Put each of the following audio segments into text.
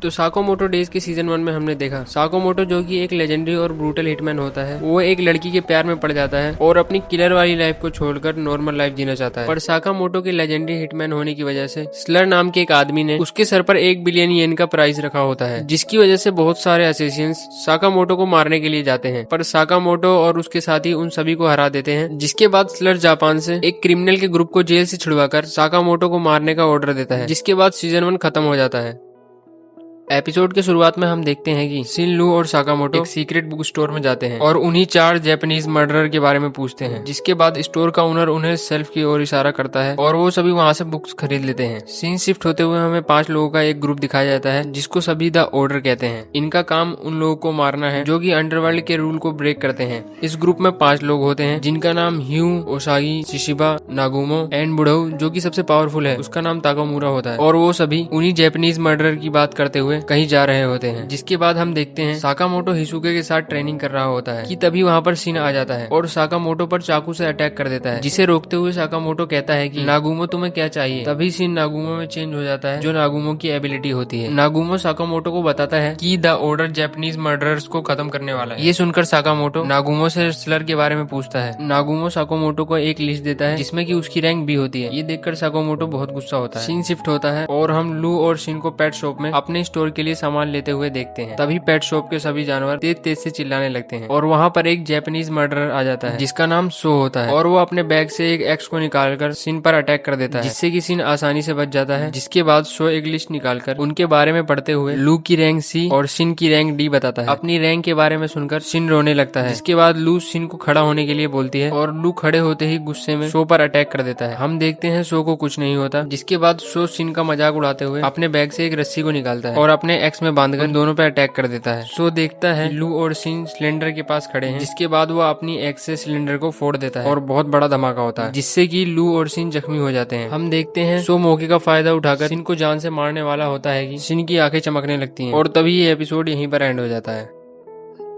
तो Sakamoto days के season 1 में हमने देखा साकामोटो जो कि एक लेजेंडरी और ब्रूटल हिटमैन होता है, वो एक लड़की के प्यार में पड़ जाता है और अपनी किलर वाली लाइफ को छोड़कर नॉर्मल लाइफ जीना चाहता है। पर साकामोटो के लेजेंडरी हिटमैन होने की वजह से स्लर नाम के एक आदमी ने उसके सर पर 1 बिलियन येन का प्राइज रखा होता है, जिसकी वजह से बहुत सारे असैसिन्स साकामोटो को मारने के लिए जाते हैं। पर साकामोटो और उसके साथी उन सभी को हरा देते हैं, जिसके बाद स्लर जापान से एक क्रिमिनल के ग्रुप को जेल से छुड़वाकर साकामोटो को मारने का ऑर्डर देता है, जिसके बाद सीजन 1 खत्म हो जाता है। एपिसोड के शुरुआत में हम देखते हैं कि शिन लू और साकामोटो एक सीक्रेट बुक स्टोर में जाते हैं और उन्हीं 4 जापानीज मर्डरर के बारे में पूछते हैं, जिसके बाद स्टोर का ओनर उन्हें सेल्फ की ओर इशारा करता है और वो सभी वहां से बुक्स खरीद लेते हैं। सीन शिफ्ट होते हुए हमें 5 लोगों का एक ग्रुप दिखाया जाता है, जिसको सभी द ऑर्डर कहते हैं। इनका काम उन लोगों को मारना है जो कि अंडरवर्ल्ड के रूल को ब्रेक करते हैं। इस ग्रुप में 5 लोग होते हैं, जिनका नाम ह्यू, ओसागी, शिशिबा, नागुमो एंड बुढ़ऊ जो कि सबसे पावरफुल है, उसका नाम ताकामुरा होता है। और वो सभी उन्हीं जापानीज मर्डरर की बात करते हुए कहीं जा रहे होते हैं। जिसके बाद हम देखते हैं साकामोटो हिसुके के साथ ट्रेनिंग कर रहा होता है कि तभी वहाँ पर शिन आ जाता है और साकामोटो पर चाकू से अटैक कर देता है, जिसे रोकते हुए साकामोटो कहता है कि नागुमो तुम्हें क्या चाहिए। तभी शिन नागुमो में चेंज हो जाता है, जो नागुमो की एबिलिटी होती है। नागुमो साकामोटो को बताता है कि द ऑर्डर जापानीज मर्डरर्स को खत्म करने वाला है। ये सुनकर साकामोटो नागुमो से स्लर के बारे में पूछता है। नागुमो साकामोटो को एक लिस्ट देता है जिसमें कि उसकी रैंक भी होती है। ये देखकर साकामोटो बहुत गुस्सा होता है। सीन शिफ्ट होता है और हम लू और शिन को पेट शॉप में अपने स्टोर के लिए सामान लेते हुए देखते हैं। तभी पेट शॉप के सभी जानवर तेज तेज से चिल्लाने लगते हैं और वहाँ पर एक जापानीज मर्डरर आ जाता है, जिसका नाम सो होता है और वो अपने बैग से एक एक्स को निकालकर शिन पर अटैक कर देता है, जिससे कि शिन आसानी से बच जाता है। जिसके बाद सो एक लिस्ट निकालकर उनके बारे में पढ़ते हुए लू की रैंक सी और शिन की रैंक डी बताता है। अपनी रैंक के बारे में सुनकर शिन रोने लगता है। जिसके बाद लू शिन को खड़ा होने के लिए बोलती है और लू खड़े होते ही गुस्से में सो पर अटैक कर देता है। हम देखते हैं सो को कुछ नहीं होता। जिसके बाद सो शिन का मजाक उड़ाते हुए अपने बैग से एक रस्सी को निकालता है और अपने एक्स में बांधकर दोनों पे अटैक कर देता है। सो देखता है लू और शिन सिलेंडर के पास खड़े हैं। जिसके बाद वो अपनी एक्स से सिलेंडर को फोड़ देता है और बहुत बड़ा धमाका होता है, जिससे कि लू और शिन जख्मी हो जाते हैं। हम देखते हैं सो मौके का फायदा उठाकर शिन को जान से मारने वाला होता है कि शिन की आंखें चमकने लगती हैं और तभी ये एपिसोड यहीं पर एंड हो जाता है।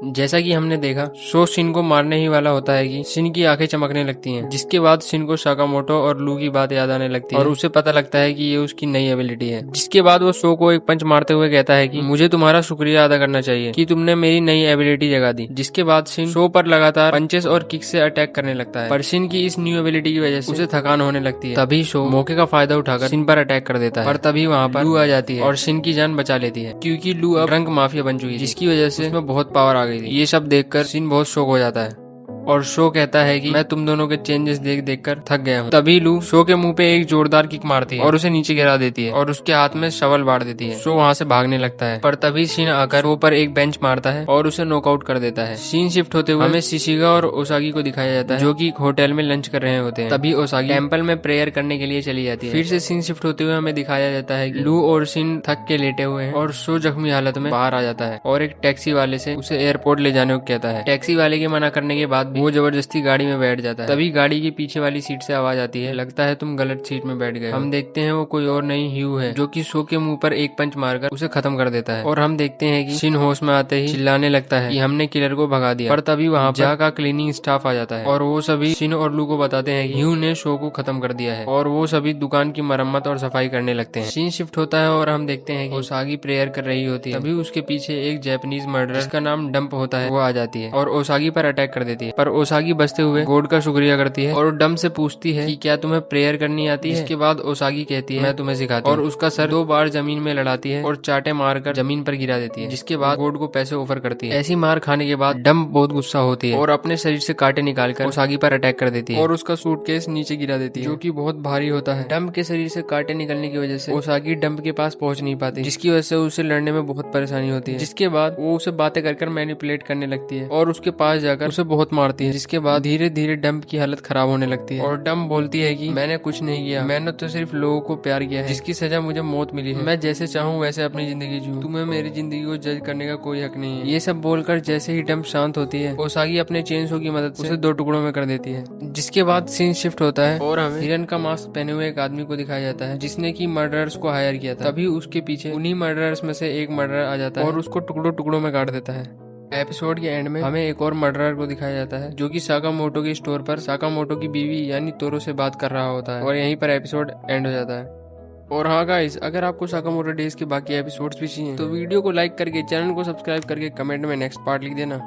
जैसा कि हमने देखा सो शिन को मारने ही वाला होता है कि शिन की आंखें चमकने लगती हैं। जिसके बाद शिन को साकामोटो और लू की बात याद आने लगती है और उसे पता लगता है कि ये उसकी नई एबिलिटी है। जिसके बाद वो सो को एक पंच मारते हुए कहता है कि मुझे तुम्हारा शुक्रिया अदा करना चाहिए कि तुमने मेरी नई एबिलिटी जगा दी। जिसके बाद शिन सो पर लगातार पंचेस और किक से अटैक करने लगता है, पर शिन की इस न्यू एबिलिटी की वजह से उसे थकान होने लगती है। तभी सो मौके का फायदा उठाकर शिन पर अटैक कर देता है, पर तभी वहाँ पर लू आ जाती है और शिन की जान बचा लेती है, क्योंकि लू अब ड्रंक माफिया बन चुकी है, जिसकी वजह से उसमें बहुत पावर आ गई थी। ये सब देखकर शिन बहुत शॉक हो जाता है और शो कहता है कि मैं तुम दोनों के चेंजेस देख देख कर थक गया हूँ। तभी लू शो के मुंह पे एक जोरदार किक मारती है और उसे नीचे गिरा देती है और उसके हाथ में शवल बांट देती है। शो वहाँ से भागने लगता है, पर तभी शिन आकर शो पर एक बेंच मारता है और उसे नॉकआउट कर देता है। सीन शिफ्ट होते हुए हमें शिशिगा और ओसागी को दिखाया जाता है, जो कि एक होटल में लंच कर रहे होते हैं। तभी ओसागी टेम्पल में प्रेयर करने के लिए चली जाती है। फिर से सीन शिफ्ट होते हुए हमें दिखाया जाता है कि लू और शिन थक के लेटे हुए हैं और शो जख्मी हालत में बाहर आ जाता है और एक टैक्सी वाले से उसे एयरपोर्ट ले जाने को कहता है। टैक्सी वाले के मना करने के बाद वो जबरदस्ती गाड़ी में बैठ जाता है। तभी गाड़ी की पीछे वाली सीट से आवाज आती है, लगता है तुम गलत सीट में बैठ गए। हम देखते हैं वो कोई और नहीं ह्यू है, जो कि शो के मुंह पर एक पंच मारकर उसे खत्म कर देता है। और हम देखते हैं कि शिन होश में आते ही चिल्लाने लगता है कि हमने किलर को भगा दिया। पर तभी वहाँ पर का क्लीनिंग स्टाफ आ जाता है और वो सभी शिन और लू को बताते हैं कि ह्यू ने शो को खत्म कर दिया है और वो सभी दुकान की मरम्मत और सफाई करने लगते हैं। सीन शिफ्ट होता है और हम देखते हैं कि ओसागी प्रेयर कर रही होती है। तभी उसके पीछे एक जापानीज मर्डरर जिसका नाम डंप होता है वो आ जाती है और ओसागी पर अटैक कर देती है। पर ओसागी बचते हुए गॉड का शुक्रिया करती है और डम से पूछती है कि क्या तुम्हें प्रेयर करनी आती है। इसके बाद ओसागी कहती है मैं तुम्हें सिखाती हूँ और उसका सर 2 बार जमीन में लड़ाती है और चाटे मारकर जमीन पर गिरा देती है। जिसके बाद गॉड को पैसे ऑफर करती है। ऐसी मार खाने के बाद डम बहुत गुस्सा होती है और अपने शरीर से कांटे निकालकर ओसागी पर अटैक कर देती है और उसका सूटकेस नीचे गिरा देती है, जो कि बहुत भारी होता है। डम के शरीर से कांटे निकलने की वजह से ओसागी डम के पास पहुंच नहीं पाती, जिसकी वजह से उसे लड़ने में बहुत परेशानी होती है। जिसके बाद वो उसे बातें कर मैनिपुलेट करने लगती है और उसके पास जाकर उसे बहुत मारती है। जिसके बाद धीरे धीरे डम की हालत खराब होने लगती है और डम बोलती है कि मैंने कुछ नहीं किया, मैंने तो सिर्फ लोगों को प्यार किया है, जिसकी सजा मुझे मौत मिली है। मैं जैसे चाहूँ वैसे अपनी जिंदगी जीऊं, तुम्हें मेरी जिंदगी को जज करने का कोई हक नहीं है। ये सब बोलकर जैसे ही डम शांत होती है, ओसागी अपने चेनसो की मदद से उसे 2 टुकड़ों में कर देती है। जिसके बाद सीन शिफ्ट होता है और हमें हिरन का मास्क पहने हुए एक आदमी को दिखाया जाता है, जिसने की मर्डरर्स को हायर किया था। तभी उसके पीछे उन्हीं मर्डरर्स में से एक मर्डरर आ जाता है और उसको टुकड़ों टुकड़ों में काट देता है। एपिसोड के एंड में हमें एक और मर्डरर को दिखाया जाता है, जो कि साकामोटो के स्टोर पर साकामोटो की बीवी यानी तोरो से बात कर रहा होता है और यहीं पर एपिसोड एंड हो जाता है। और हाँ गाइस, अगर आपको साकामोटो डेज के बाकी एपिसोड्स भी चाहिए तो वीडियो को लाइक करके, चैनल को सब्सक्राइब करके कमेंट में नेक्स्ट पार्ट लिख देना।